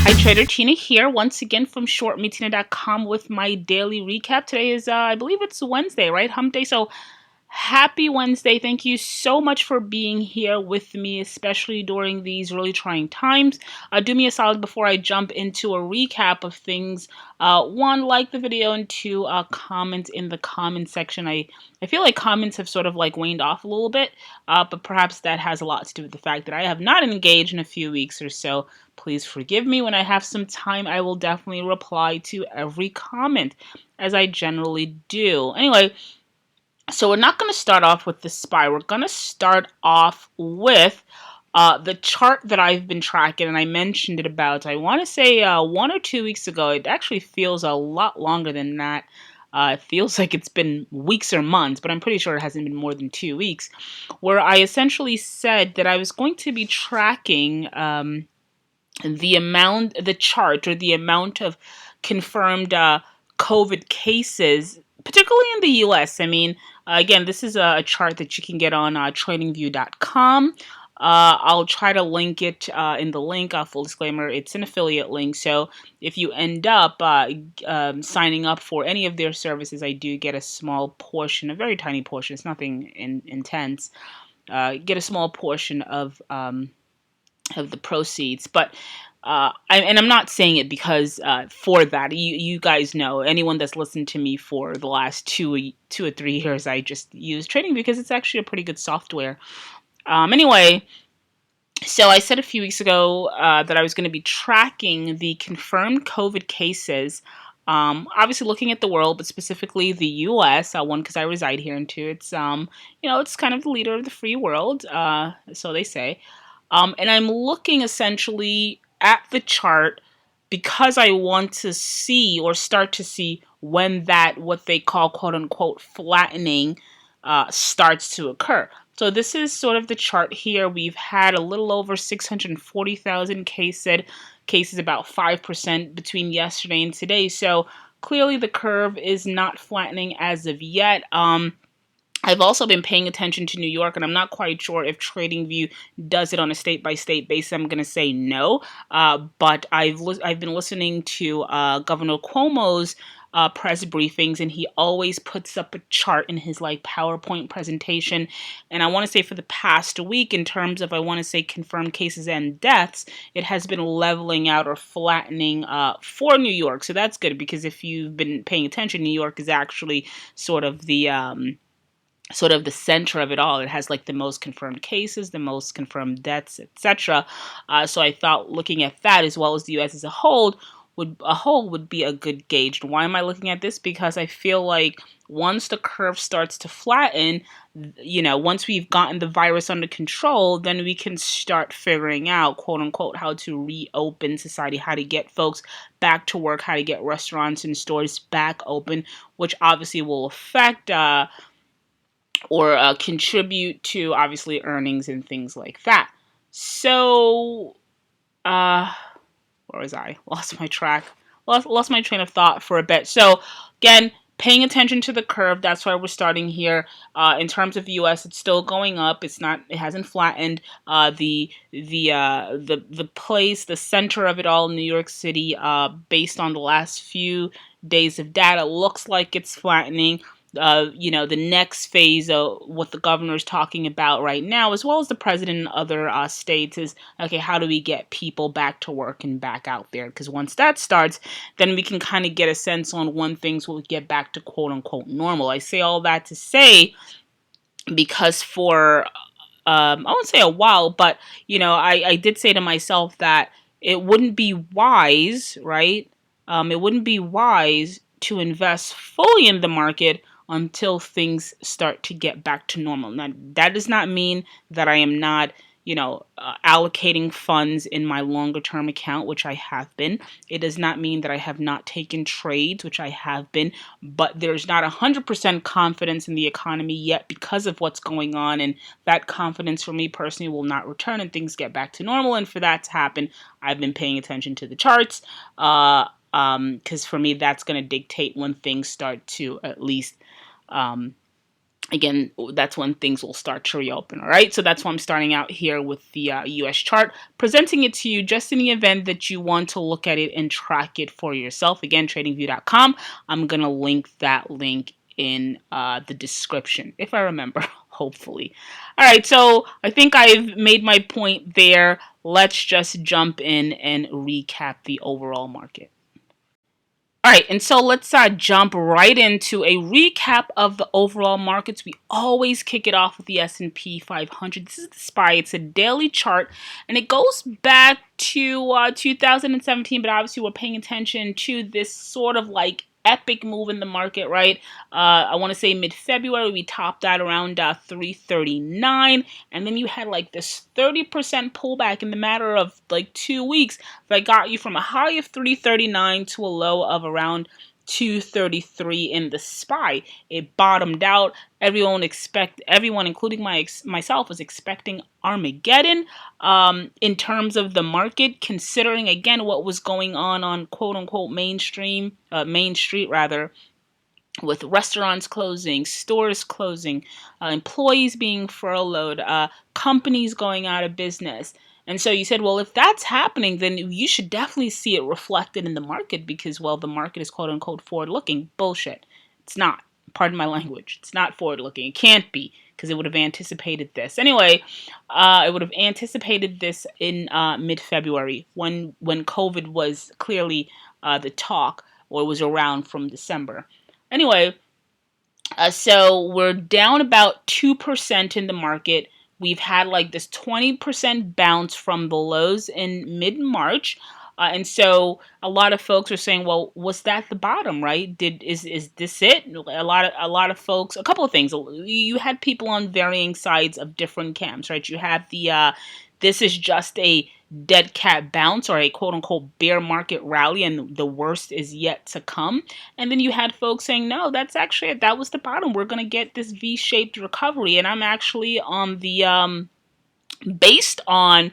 Hi, Trader Tina here once again from ShortMeTina.com with my daily recap. Today is, I believe it's Wednesday, right? Hump Day. So happy Wednesday. Thank you so much for being here with me, especially during these really trying times. Do me a solid before I jump into a recap of things. One, like the video, and two, comment in the comment section. I feel like comments have sort of like waned off a little bit, but perhaps that has a lot to do with the fact that I have not engaged in a few weeks or so. Please forgive me. When I have some time, I will definitely reply to every comment, as I generally do. Anyway, so we're not going to start off with the SPY. We're going to start off with the chart that I've been tracking, and I mentioned it about, I want to say 1 or 2 weeks ago. It actually feels a lot longer than that. It feels like it's been weeks or months, but I'm pretty sure it hasn't been more than 2 weeks, where I essentially said that I was going to be tracking the chart, or the amount of confirmed COVID cases, particularly in the US. I mean, again, this is a chart that you can get on tradingview.com. I'll try to link it in the link. Full disclaimer, it's an affiliate link. So if you end up signing up for any of their services, I do get a small portion, a very tiny portion. It's nothing intense. Get a small portion of the proceeds. But I'm not saying it because for that, you guys know, anyone that's listened to me for the last two or 3 years, I just use Trading because it's actually a pretty good software. Anyway, so I said a few weeks ago that I was going to be tracking the confirmed COVID cases. Obviously looking at the world, but specifically the U.S. One, because I reside here, and two, it's it's kind of the leader of the free world, so they say. And I'm looking essentially at the chart because I want to see, or start to see, when that, what they call quote unquote flattening, starts to occur. So this is sort of the chart here. We've had a little over 640,000 cases, about 5% between yesterday and today. So clearly the curve is not flattening as of yet. I've also been paying attention to New York, and I'm not quite sure if TradingView does it on a state-by-state basis. I'm going to say no, but I've been listening to Governor Cuomo's press briefings, and he always puts up a chart in his PowerPoint presentation. And I want to say for the past week, in terms of, I want to say, confirmed cases and deaths, it has been leveling out or flattening for New York. So that's good, because if you've been paying attention, New York is actually sort of the center of it all. It has the most confirmed cases, the most confirmed deaths, etc. So I thought looking at that, as well as the U.S. as a whole, would be a good gauge. Why am I looking at this? Because I feel like once the curve starts to flatten, once we've gotten the virus under control, then we can start figuring out, quote unquote, how to reopen society, how to get folks back to work, how to get restaurants and stores back open, which obviously will affect or contribute to, obviously, earnings and things like that. So, where was I? Lost my track. Lost my train of thought for a bit. So, again, paying attention to the curve. That's why we're starting here. In terms of the U.S., it's still going up. It's not. It hasn't flattened. The place, the center of it all, New York City, based on the last few days of data, looks like it's flattening. The next phase of what the governor is talking about right now, as well as the president in other states, is, okay, how do we get people back to work and back out there? Because once that starts, then we can kind of get a sense on when things will get back to quote unquote normal. I say all that to say, because for, I won't say a while, but, I did say to myself that it wouldn't be wise, right? It wouldn't be wise to invest fully in the market until things start to get back to normal. Now, that does not mean that I am not, allocating funds in my longer term account, which I have been. It does not mean that I have not taken trades, which I have been, but there's not 100% confidence in the economy yet because of what's going on, and that confidence for me personally will not return and things get back to normal. And for that to happen, I've been paying attention to the charts, because for me, that's going to dictate when things start to at least again, that's when things will start to reopen. All right. So that's why I'm starting out here with the US chart, presenting it to you just in the event that you want to look at it and track it for yourself. Again, tradingview.com. I'm going to link that link in the description, if I remember, hopefully. All right. So I think I've made my point there. Let's just jump in and recap the overall market. All right, and so let's jump right into a recap of the overall markets. We always kick it off with the S&P 500. This is the SPY. It's a daily chart, and it goes back to 2017, but obviously we're paying attention to this sort of like epic move in the market, right? I want to say mid-February, we topped out around 339, and then you had like this 30% pullback in the matter of like 2 weeks that got you from a high of 339 to a low of around 233 in the SPY. It bottomed out. Everyone, including myself, was expecting Armageddon in terms of the market, considering again what was going on quote unquote Main Street rather, with restaurants closing, stores closing, employees being furloughed, companies going out of business. And so you said, well, if that's happening, then you should definitely see it reflected in the market because, well, the market is quote unquote forward looking. Bullshit. It's not. Pardon my language. It's not forward looking. It can't be because it would have anticipated this. Anyway, it would have anticipated this in mid-February when COVID was clearly the talk, or was around from December. Anyway, so we're down about 2% in the market. We've had like this 20% bounce from the lows in mid-March. And so a lot of folks are saying, well, was that the bottom, right? Is this it? A lot of folks, a couple of things. You had people on varying sides of different camps, right? You had the this is just a dead cat bounce or a quote unquote bear market rally and the worst is yet to come. And then you had folks saying, no, that was the bottom. We're going to get this V-shaped recovery. And I'm actually on the, based on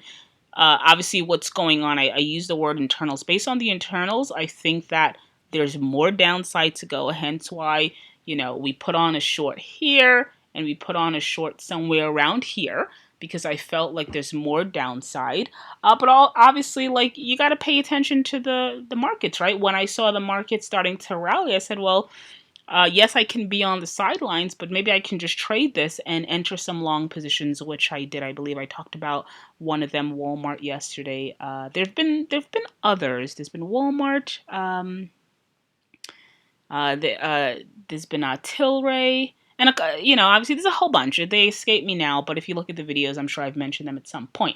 obviously what's going on, I use the word internals. Based on the internals, I think that there's more downside to go. Hence why, we put on a short here and we put on a short somewhere around here because I felt like there's more downside. But obviously, like, you got to pay attention to the markets, right? When I saw the market starting to rally, I said, well, yes, I can be on the sidelines, but maybe I can just trade this and enter some long positions, which I did. I believe I talked about one of them, Walmart, yesterday. There've been others. There's been Walmart. There's been Tilray. And, obviously there's a whole bunch. They escape me now, but if you look at the videos, I'm sure I've mentioned them at some point.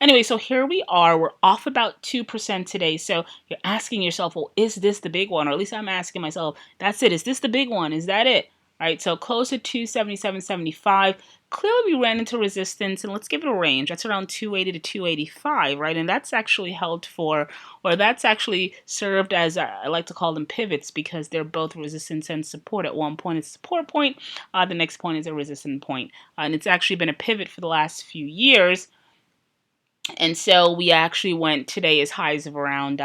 Anyway, so here we are. We're off about 2% today. So you're asking yourself, well, is this the big one? Or at least I'm asking myself, that's it. Is this the big one? Is that it? All right, so close at 277.75. Clearly, we ran into resistance, and let's give it a range. That's around 280 to 285, right? And that's actually held for, or that's actually served as, I like to call them pivots because they're both resistance and support. At one point, it's a support point. The next point is a resistance point. And it's actually been a pivot for the last few years. And so we actually went today as highs of around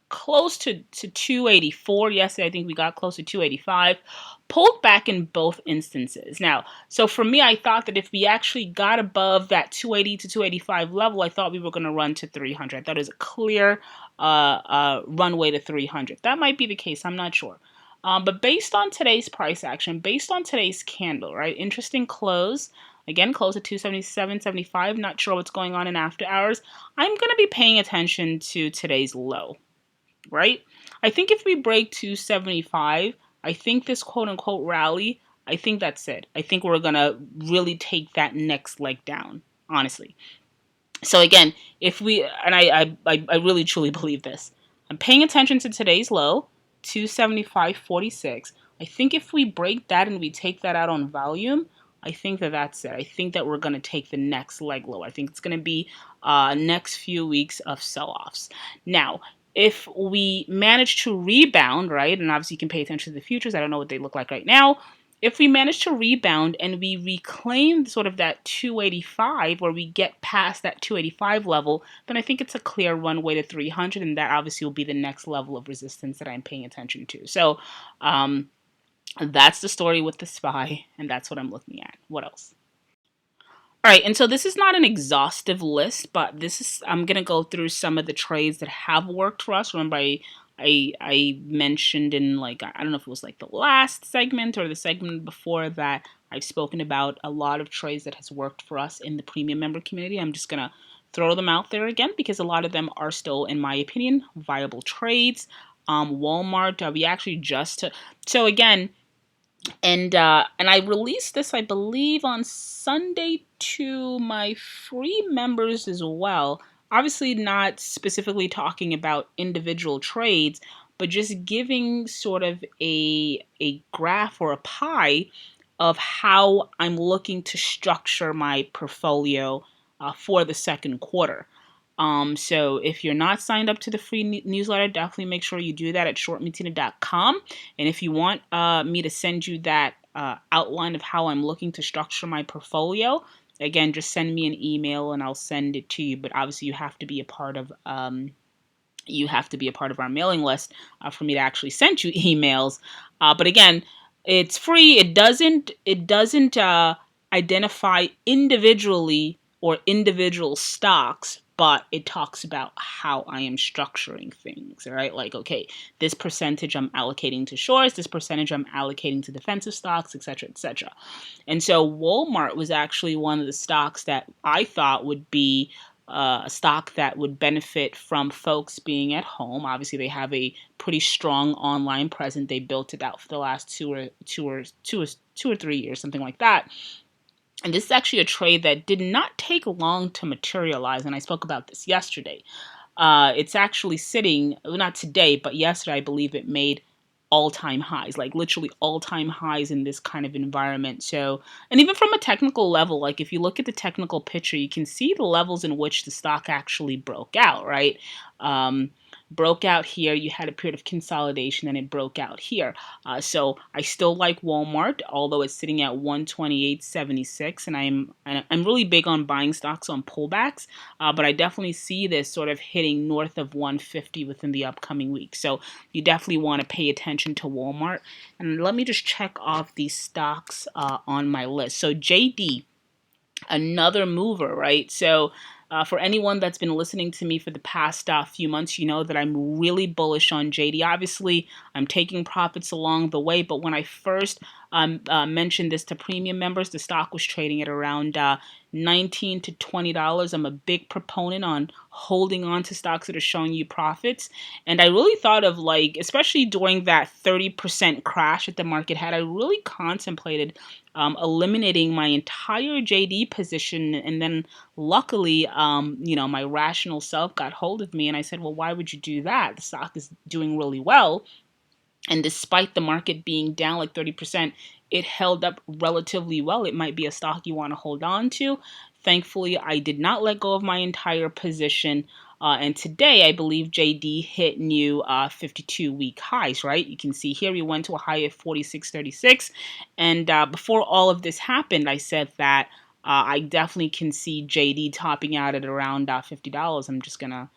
close to 284. Yesterday, I think we got close to 285. Pulled back in both instances. Now, so for me, I thought that if we actually got above that 280 to 285 level, I thought we were going to run to 300. I thought it was a clear runway to 300. That might be the case. I'm not sure. But based on today's price action, based on today's candle, right? Interesting close. Again, close at 277.75. Not sure what's going on in after hours. I'm going to be paying attention to today's low, right? I think if we break 275, I think this quote-unquote rally, I think that's it. I think we're going to really take that next leg down, honestly. So again, if we, and I really truly believe this, I'm paying attention to today's low, 275.46. I think if we break that and we take that out on volume, I think that that's it. I think that we're going to take the next leg low. I think it's going to be next few weeks of sell-offs. Now, if we manage to rebound, right, and obviously you can pay attention to the futures. I don't know what they look like right now. If we manage to rebound and we reclaim sort of that 285, where we get past that 285 level, then I think it's a clear runway to 300, and that obviously will be the next level of resistance that I'm paying attention to. So That's the story with the SPY, and that's what I'm looking at. What else? All right, and so this is not an exhaustive list, but this is I'm gonna go through some of the trades that have worked for us. Remember, I mentioned in like I don't know if it was like the last segment or the segment before that I've spoken about a lot of trades that has worked for us in the premium member community. I'm just gonna throw them out there again because a lot of them are still, in my opinion, viable trades. Walmart, we actually so again. And I released this, I believe, on Sunday to my free members as well. Obviously, not specifically talking about individual trades, but just giving sort of a graph or a pie of how I'm looking to structure my portfolio for the second quarter. So if you're not signed up to the free newsletter, definitely make sure you do that at ShortMeTina.com. And if you want me to send you that outline of how I'm looking to structure my portfolio, again, just send me an email and I'll send it to you. But obviously, you have to be a part of our mailing list for me to actually send you emails. But again, it's free. It doesn't identify individually or individual stocks, but it talks about how I am structuring things. All right, like okay, this percentage I'm allocating to shorts, this percentage I'm allocating to defensive stocks, etc., etc. And so Walmart was actually one of the stocks that I thought would be a stock that would benefit from folks being at home. Obviously, they have a pretty strong online presence. They built it out for the last 2 or 3 years, something like that. And this is actually a trade that did not take long to materialize. And I spoke about this yesterday. It's actually sitting, well, not today, but yesterday, I believe it made all-time highs, like literally all-time highs in this kind of environment. So, and even from a technical level, like if you look at the technical picture, you can see the levels in which the stock actually broke out, right? Broke out here, you had a period of consolidation, and it broke out here. So I still like Walmart, although it's sitting at 128.76, and I'm really big on buying stocks on pullbacks, but I definitely see this sort of hitting north of 150 within the upcoming week. So you definitely want to pay attention to Walmart. And let me just check off these stocks on my list. So JD, another mover, right? So for anyone that's been listening to me for the past few months, you know that I'm really bullish on JD. Obviously, I'm taking profits along the way, but when I first mentioned this to premium members, the stock was trading at around $19 to $20. I'm a big proponent on holding on to stocks that are showing you profits. And I really thought of like, especially during that 30% crash that the market had, I really contemplated eliminating my entire JD position. And then luckily, my rational self got hold of me and I said, well, why would you do that? The stock is doing really well. And despite the market being down like 30%, it held up relatively well. It might be a stock you want to hold on to. Thankfully, I did not let go of my entire position. And today, I believe JD hit new 52-week highs, right? You can see here we went to a high of 46.36. And before all of this happened, I said that I definitely can see JD topping out at around $50. I'm just going to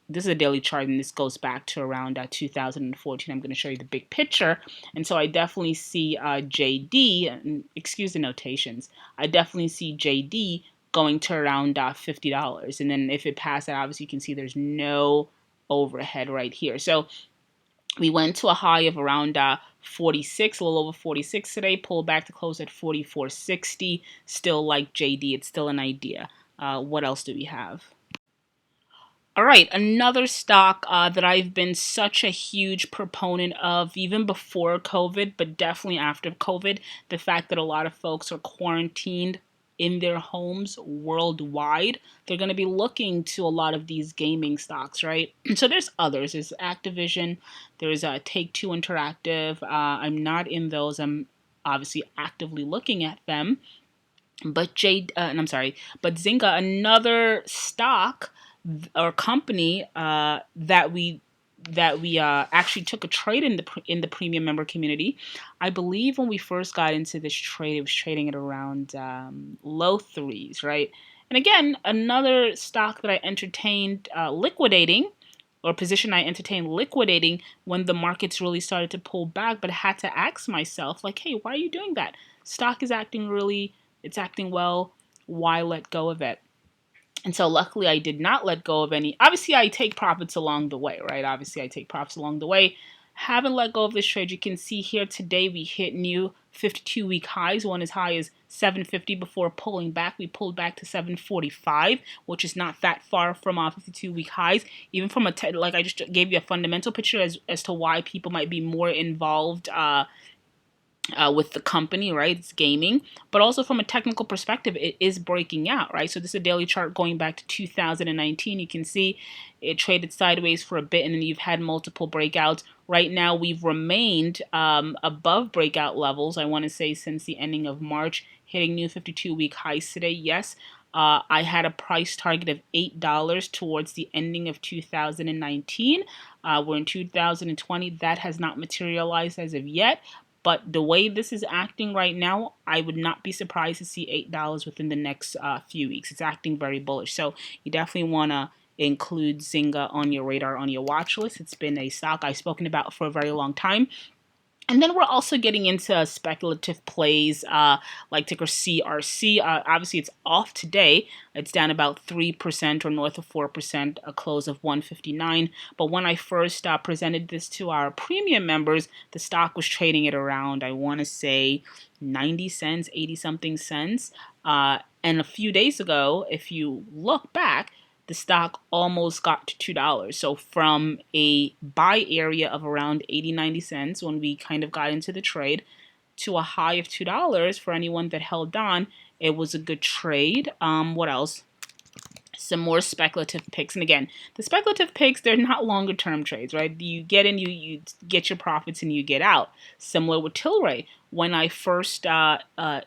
this is a daily chart, and this goes back to around 2014. I'm going to show you the big picture. And so I definitely see JD, and excuse the notations, I definitely see JD going to around $50. And then if it passed that, obviously you can see there's no overhead right here. So we went to a high of around 46, a little over 46 today, pulled back to close at 44.60. Still like JD, it's still an idea. What else do we have? All right, another stock that I've been such a huge proponent of even before COVID, but definitely after COVID, the fact that a lot of folks are quarantined in their homes worldwide, they're going to be looking to a lot of these gaming stocks, right? So there's others. There's Activision, there's Take-Two Interactive. I'm not in those. I'm obviously actively looking at them. But but Zynga, another stock or company that we actually took a trade in the premium member community. I believe when we first got into this trade, it was trading at around low threes, right? And again, another stock that I entertained liquidating or position I entertained liquidating when the markets really started to pull back, but I had to ask myself, like, hey, why are you doing that? Stock is it's acting well. Why let go of it? And so luckily I did not let go of any. Obviously, I take profits along the way, right? Obviously, I take profits along the way. Haven't let go of this trade. You can see here today we hit new 52-week highs. One as high as 750 before pulling back. We pulled back to 745, which is not that far from our 52-week highs. Even from like I just gave you a fundamental picture as to why people might be more involved with the company, right? It's gaming, but also from a technical perspective, it is breaking out, right? So this is a daily chart going back to 2019. You can see it traded sideways for a bit, and then you've had multiple breakouts. Right now, we've remained above breakout levels, I want to say, since the ending of March, hitting new 52-week highs today. Yes, I had a price target of $8 towards the ending of 2019. We're in 2020. That has not materialized as of yet. But the way this is acting right now, I would not be surprised to see $8 within the next few weeks. It's acting very bullish. So you definitely want to include Zynga on your radar, on your watch list. It's been a stock I've spoken about for a very long time. And then we're also getting into speculative plays like ticker CRC. Obviously, it's off today. It's down about 3% or north of 4%, a close of 159. But when I first presented this to our premium members, the stock was trading at around, I want to say, 90 cents, 80 something cents. And a few days ago, if you look back, the stock almost got to $2. So from a buy area of around 80, 90 cents when we kind of got into the trade to a high of $2 for anyone that held on, it was a good trade. What else? Some more speculative picks. And again, the speculative picks, they're not longer term trades, right? You get in, you get your profits and you get out. Similar with Tilray. When I first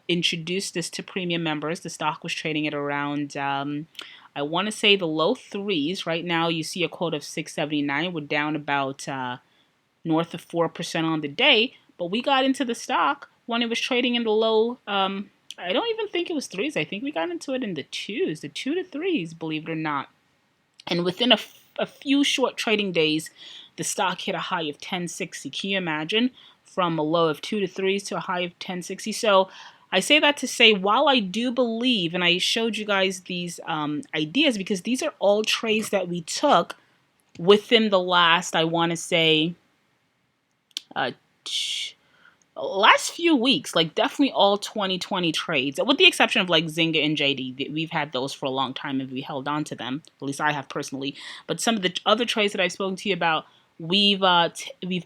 introduced this to premium members, the stock was trading at around I want to say the low threes. Right now, you see a quote of 679. We're down about north of 4% on the day. But we got into the stock when it was trading in the low. I don't even think it was threes. I think we got into it in the twos, the 2 to 3s, believe it or not. And within a few short trading days, the stock hit a high of 1060. Can you imagine? From a low of 2 to 3s to a high of 1060. So I say that to say, while I do believe, and I showed you guys these ideas because these are all trades that we took within the last, I want to say, last few weeks, like definitely all 2020 trades, with the exception of like Zynga and JD. We've had those for a long time and we held on to them. At least I have personally. But some of the other trades that I've spoken to you about, we've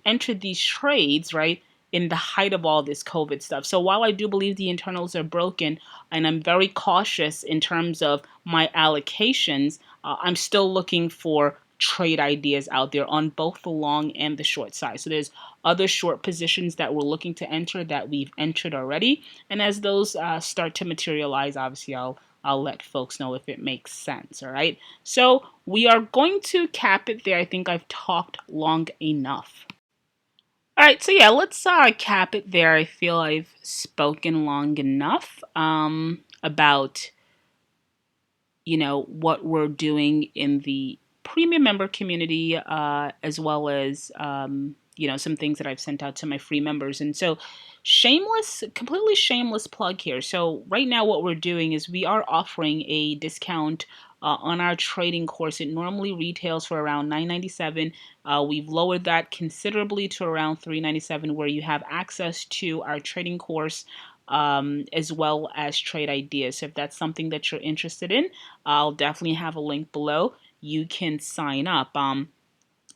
entered these trades, right, in the height of all this COVID stuff. So while I do believe the internals are broken and I'm very cautious in terms of my allocations, I'm still looking for trade ideas out there on both the long and the short side. So there's other short positions that we're looking to enter that we've entered already. And as those start to materialize, obviously I'll let folks know if it makes sense. All right. So we are going to cap it there. I think I've talked long enough. All right, so yeah, let's cap it there. I feel I've spoken long enough about, what we're doing in the premium member community, as well as, some things that I've sent out to my free members. And so completely shameless plug here. So right now what we're doing is we are offering a discount on our trading course. It normally retails for around $9.97. We've lowered that considerably to around $3.97, where you have access to our trading course as well as trade ideas. So if that's something that you're interested in, I'll definitely have a link below. You can sign up. And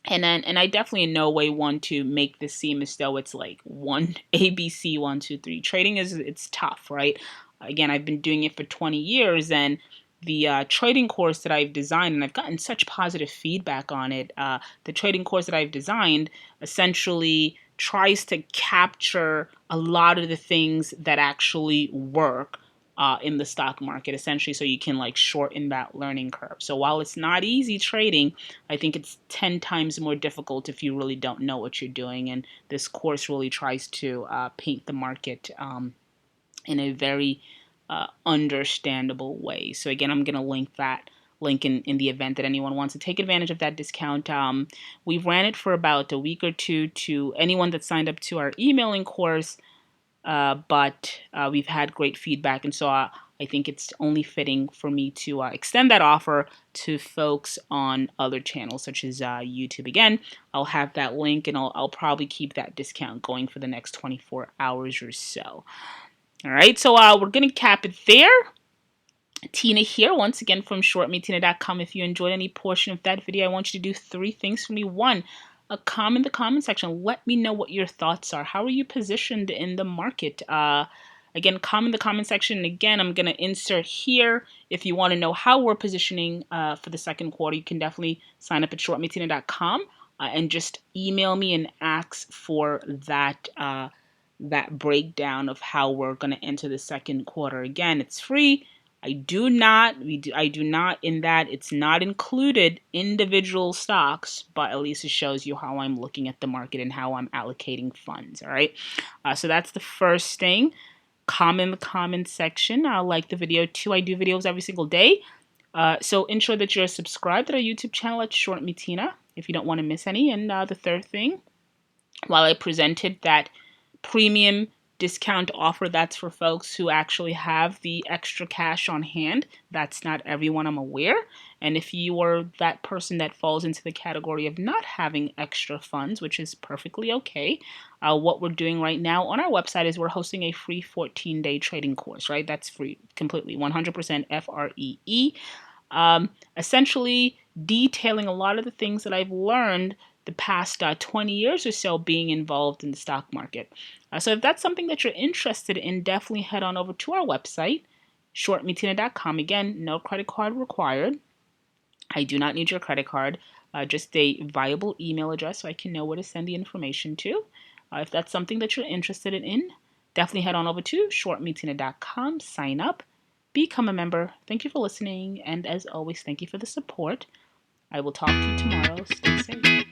I definitely in no way want to make this seem as though it's like one ABC 1, 2, 3. Trading it's tough, right? Again, I've been doing it for 20 years, and the trading course that I've designed, and I've gotten such positive feedback on it. The trading course that I've designed essentially tries to capture a lot of the things that actually work in the stock market, essentially, so you can like shorten that learning curve. So while it's not easy trading, I think it's 10 times more difficult if you really don't know what you're doing. And this course really tries to paint the market in a very understandable way. So again, I'm going to link that link in the event that anyone wants to take advantage of that discount. We've ran it for about a week or two to anyone that signed up to our emailing course, but we've had great feedback, and so I think it's only fitting for me to extend that offer to folks on other channels such as YouTube. Again, I'll have that link, and I'll probably keep that discount going for the next 24 hours or so. All right, so we're going to cap it there. Tina here, once again from ShortMeTina.com. If you enjoyed any portion of that video, I want you to do 3 things for me. 1, a comment in the comment section. Let me know what your thoughts are. How are you positioned in the market? Again, comment in the comment section. And again, I'm going to insert here. If you want to know how we're positioning for the second quarter, you can definitely sign up at ShortMeTina.com and just email me and ask for that that breakdown of how we're going to enter the second quarter. Again, it's free. I do not in that it's not included individual stocks, but at least it shows you how I'm looking at the market and how I'm allocating funds. All right. So that's the first thing. Comment in the comment section. Like the video too. I do videos every single day. So ensure that you're subscribed to our YouTube channel at ShortMeTina if you don't want to miss any. And the third thing, while I presented that premium discount offer, that's for folks who actually have the extra cash on hand. That's not everyone, I'm aware. And if you are that person that falls into the category of not having extra funds, which is perfectly okay, what we're doing right now on our website is we're hosting a free 14-day trading course, right? That's free, completely, 100% FREE. Essentially detailing a lot of the things that I've learned the past 20 years or so being involved in the stock market. So if that's something that you're interested in, definitely head on over to our website, ShortMeTina.com. Again, no credit card required. I do not need your credit card, just a viable email address so I can know where to send the information to. If that's something that you're interested in, definitely head on over to ShortMeTina.com, sign up, become a member. Thank you for listening, and as always, thank you for the support. I will talk to you tomorrow. Stay safe.